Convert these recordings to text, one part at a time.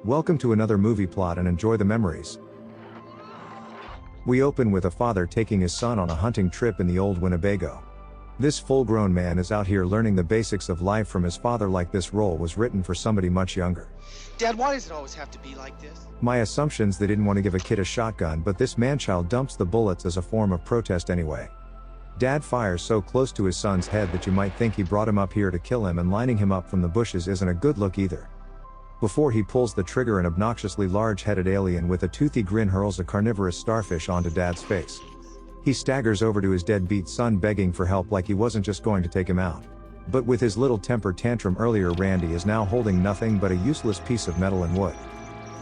Welcome to another movie plot and enjoy the memories. We open with a father taking his son on a hunting trip in the old Winnebago. This full-grown man is out here learning the basics of life from his father, like this role was written for somebody much younger. Dad, why does it always have to be like this? My assumption's they didn't want to give a kid a shotgun, but this man-child dumps the bullets as a form of protest anyway. Dad fires so close to his son's head that you might think he brought him up here to kill him, and lining him up from the bushes isn't a good look either. Before he pulls the trigger, an obnoxiously large-headed alien with a toothy grin hurls a carnivorous starfish onto Dad's face. He staggers over to his deadbeat son begging for help like he wasn't just going to take him out. But with his little temper tantrum earlier, Randy is now holding nothing but a useless piece of metal and wood.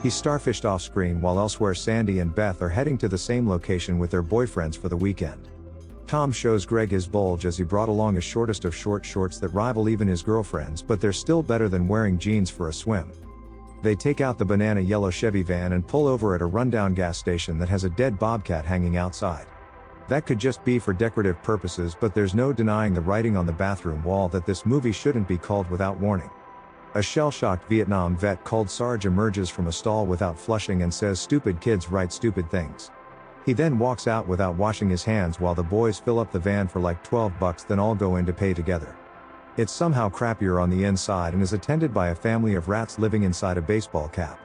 He's starfished off screen while elsewhere Sandy and Beth are heading to the same location with their boyfriends for the weekend. Tom shows Greg his bulge as he brought along his shortest of short shorts that rival even his girlfriend's, but they're still better than wearing jeans for a swim. They take out the banana yellow Chevy van and pull over at a rundown gas station that has a dead bobcat hanging outside. That could just be for decorative purposes, but there's no denying the writing on the bathroom wall that this movie shouldn't be called without warning. A shell-shocked Vietnam vet called Sarge emerges from a stall without flushing and says stupid kids write stupid things. He then walks out without washing his hands while the boys fill up the van for like $12, then all go in to pay together. It's somehow crappier on the inside and is attended by a family of rats living inside a baseball cap.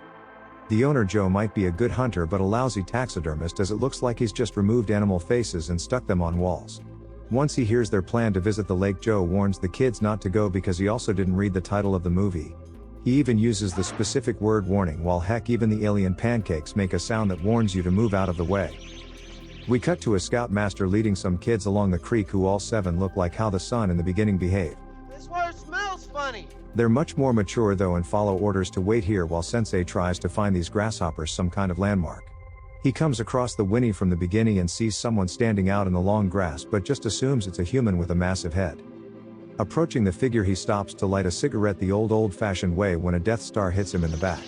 The owner Joe might be a good hunter but a lousy taxidermist, as it looks like he's just removed animal faces and stuck them on walls. Once he hears their plan to visit the lake, Joe warns the kids not to go because he also didn't read the title of the movie. He even uses the specific word warning, while heck, even the alien pancakes make a sound that warns you to move out of the way. We cut to a Scoutmaster leading some kids along the creek who all 7 look like how the son in the beginning behaved. This word smells funny. They're much more mature though and follow orders to wait here while Sensei tries to find these grasshoppers some kind of landmark. He comes across the Winnie from the beginning and sees someone standing out in the long grass, but just assumes it's a human with a massive head. Approaching the figure, he stops to light a cigarette the old-fashioned way when a Death Star hits him in the back.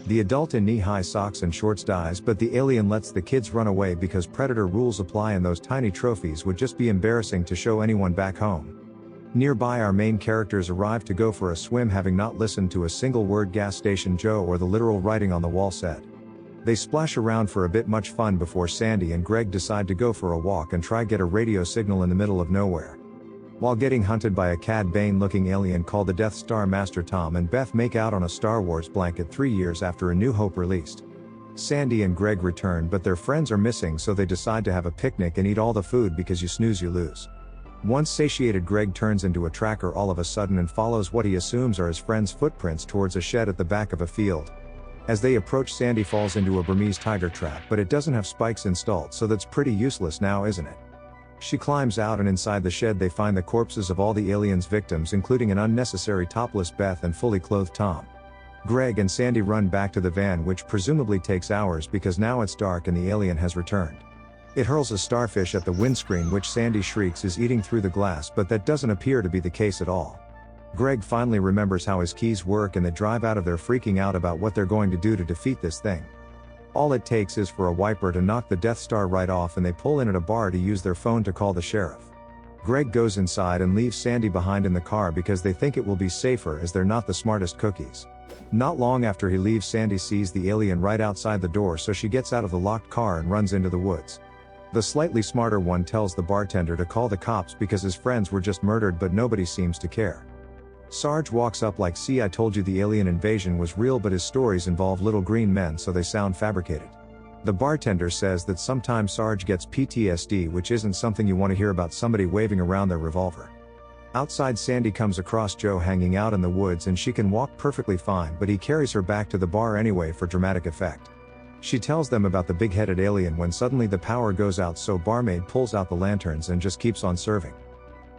The adult in knee-high socks and shorts dies, but the alien lets the kids run away because Predator rules apply and those tiny trophies would just be embarrassing to show anyone back home. Nearby, our main characters arrive to go for a swim, having not listened to a single word gas station Joe or the literal writing on the wall said. They splash around for a bit much fun before Sandy and Greg decide to go for a walk and try get a radio signal in the middle of nowhere. While getting hunted by a Cad Bane-looking alien called the Death Star Master, Tom and Beth make out on a Star Wars blanket 3 years after A New Hope released. Sandy and Greg return, but their friends are missing, so they decide to have a picnic and eat all the food because you snooze you lose. Once satiated, Greg turns into a tracker all of a sudden and follows what he assumes are his friends' footprints towards a shed at the back of a field. As they approach, Sandy falls into a Burmese tiger trap, but it doesn't have spikes installed, so that's pretty useless now, isn't it? She climbs out, and inside the shed they find the corpses of all the aliens' victims, including an unnecessary topless Beth and fully clothed Tom. Greg and Sandy run back to the van, which presumably takes hours because now it's dark and the alien has returned. It hurls a starfish at the windscreen, which Sandy shrieks is eating through the glass, but that doesn't appear to be the case at all. Greg finally remembers how his keys work and they drive out of there freaking out about what they're going to do to defeat this thing. All it takes is for a wiper to knock the Death Star right off, and they pull in at a bar to use their phone to call the sheriff. Greg goes inside and leaves Sandy behind in the car because they think it will be safer, as they're not the smartest cookies. Not long after he leaves, Sandy sees the alien right outside the door, so she gets out of the locked car and runs into the woods. The slightly smarter one tells the bartender to call the cops because his friends were just murdered, but nobody seems to care. Sarge walks up like, "See, I told you the alien invasion was real, but his stories involve little green men, so they sound fabricated." The bartender says that sometimes Sarge gets PTSD, which isn't something you want to hear about somebody waving around their revolver. Outside, Sandy comes across Joe hanging out in the woods, and she can walk perfectly fine, but he carries her back to the bar anyway for dramatic effect. She tells them about the big-headed alien when suddenly the power goes out, so barmaid pulls out the lanterns and just keeps on serving.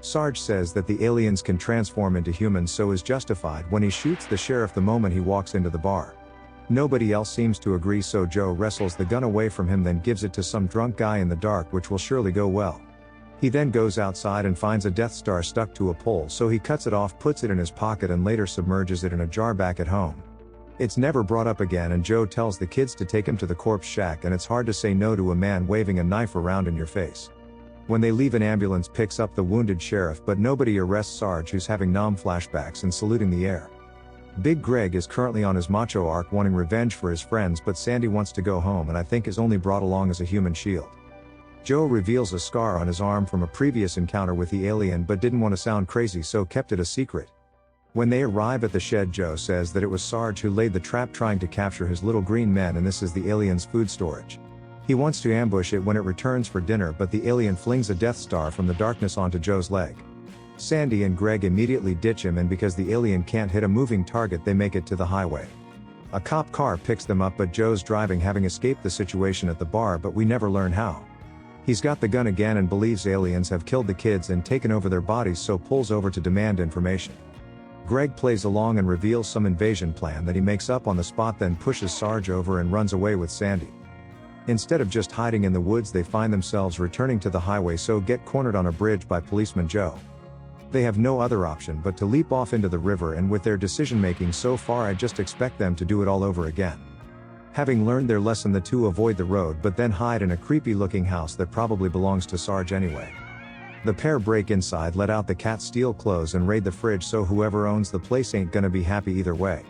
Sarge says that the aliens can transform into humans, so is justified when he shoots the sheriff the moment he walks into the bar. Nobody else seems to agree, so Joe wrestles the gun away from him, then gives it to some drunk guy in the dark, which will surely go well. He then goes outside and finds a Death Star stuck to a pole, so he cuts it off, puts it in his pocket, and later submerges it in a jar back at home. It's never brought up again, and Joe tells the kids to take him to the corpse shack, and it's hard to say no to a man waving a knife around in your face. When they leave, an ambulance picks up the wounded sheriff, but nobody arrests Sarge, who's having flashbacks and saluting the air. Big Greg is currently on his macho arc wanting revenge for his friends, but Sandy wants to go home and I think is only brought along as a human shield. Joe reveals a scar on his arm from a previous encounter with the alien but didn't want to sound crazy so kept it a secret. When they arrive at the shed, Joe says that it was Sarge who laid the trap trying to capture his little green men and this is the alien's food storage. He wants to ambush it when it returns for dinner, but the alien flings a Death Star from the darkness onto Joe's leg. Sandy and Greg immediately ditch him, and because the alien can't hit a moving target they make it to the highway. A cop car picks them up but Joe's driving, having escaped the situation at the bar, but we never learn how. He's got the gun again and believes aliens have killed the kids and taken over their bodies, so pulls over to demand information. Greg plays along and reveals some invasion plan that he makes up on the spot, then pushes Sarge over and runs away with Sandy. Instead of just hiding in the woods they find themselves returning to the highway, so get cornered on a bridge by policeman Joe. They have no other option but to leap off into the river, and with their decision making so far I just expect them to do it all over again. Having learned their lesson, the two avoid the road but then hide in a creepy looking house that probably belongs to Sarge anyway. The pair break inside, let out the cat, steal clothes and raid the fridge, so whoever owns the place ain't gonna be happy either way.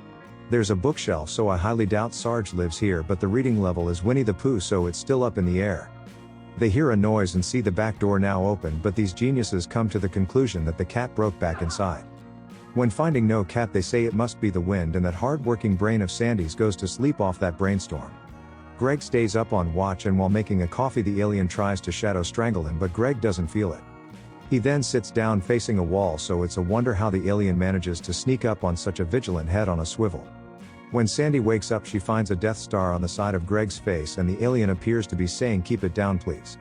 There's a bookshelf, so I highly doubt Sarge lives here, but the reading level is Winnie the Pooh, so it's still up in the air. They hear a noise and see the back door now open, but these geniuses come to the conclusion that the cat broke back inside. When finding no cat they say it must be the wind, and that hard-working brain of Sandy's goes to sleep off that brainstorm. Greg stays up on watch, and while making a coffee the alien tries to shadow strangle him, but Greg doesn't feel it. He then sits down facing a wall, so it's a wonder how the alien manages to sneak up on such a vigilant head on a swivel. When Sandy wakes up she finds a Death Star on the side of Greg's face, and the alien appears to be saying keep it down please.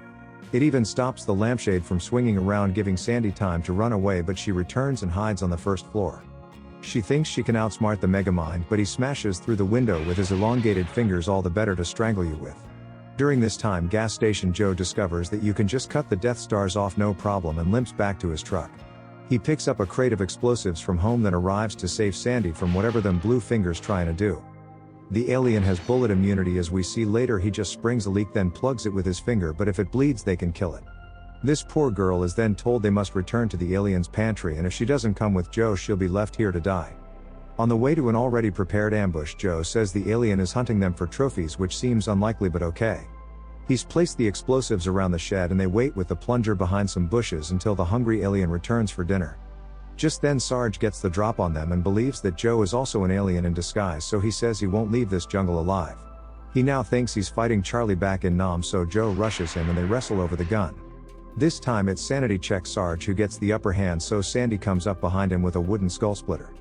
It even stops the lampshade from swinging around, giving Sandy time to run away, but she returns and hides on the first floor. She thinks she can outsmart the Megamind, but he smashes through the window with his elongated fingers, all the better to strangle you with. During this time gas station Joe discovers that you can just cut the Death Stars off no problem and limps back to his truck. He picks up a crate of explosives from home, then arrives to save Sandy from whatever them blue fingers trying to do. The alien has bullet immunity, as we see later. He just springs a leak then plugs it with his finger, but if it bleeds they can kill it. This poor girl is then told they must return to the alien's pantry, and if she doesn't come with Joe she'll be left here to die. On the way to an already prepared ambush, Joe says the alien is hunting them for trophies, which seems unlikely but okay. He's placed the explosives around the shed and they wait with the plunger behind some bushes until the hungry alien returns for dinner. Just then Sarge gets the drop on them and believes that Joe is also an alien in disguise, so he says he won't leave this jungle alive. He now thinks he's fighting Charlie back in Nam, so Joe rushes him and they wrestle over the gun. This time it's sanity check Sarge who gets the upper hand, so Sandy comes up behind him with a wooden skull splitter.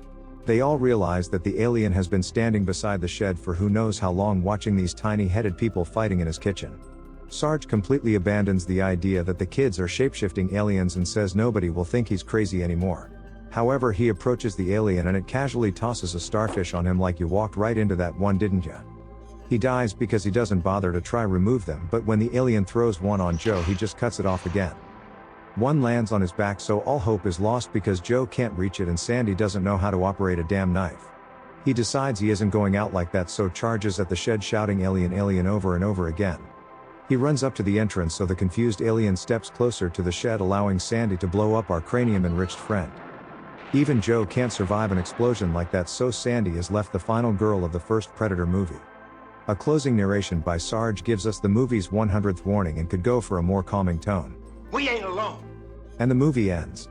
They all realize that the alien has been standing beside the shed for who knows how long, watching these tiny-headed people fighting in his kitchen. Sarge completely abandons the idea that the kids are shapeshifting aliens and says nobody will think he's crazy anymore. However, he approaches the alien and it casually tosses a starfish on him, like you walked right into that one, didn't ya? He dies because he doesn't bother to try remove them, but when the alien throws one on Joe he just cuts it off again. One lands on his back, so all hope is lost because Joe can't reach it and Sandy doesn't know how to operate a damn knife. He decides he isn't going out like that, so charges at the shed shouting alien alien over and over again. He runs up to the entrance, so the confused alien steps closer to the shed, allowing Sandy to blow up our cranium-enriched friend. Even Joe can't survive an explosion like that, so Sandy is left the final girl of the first Predator movie. A closing narration by Sarge gives us the movie's 100th warning and could go for a more calming tone. We ain't alone. And the movie ends.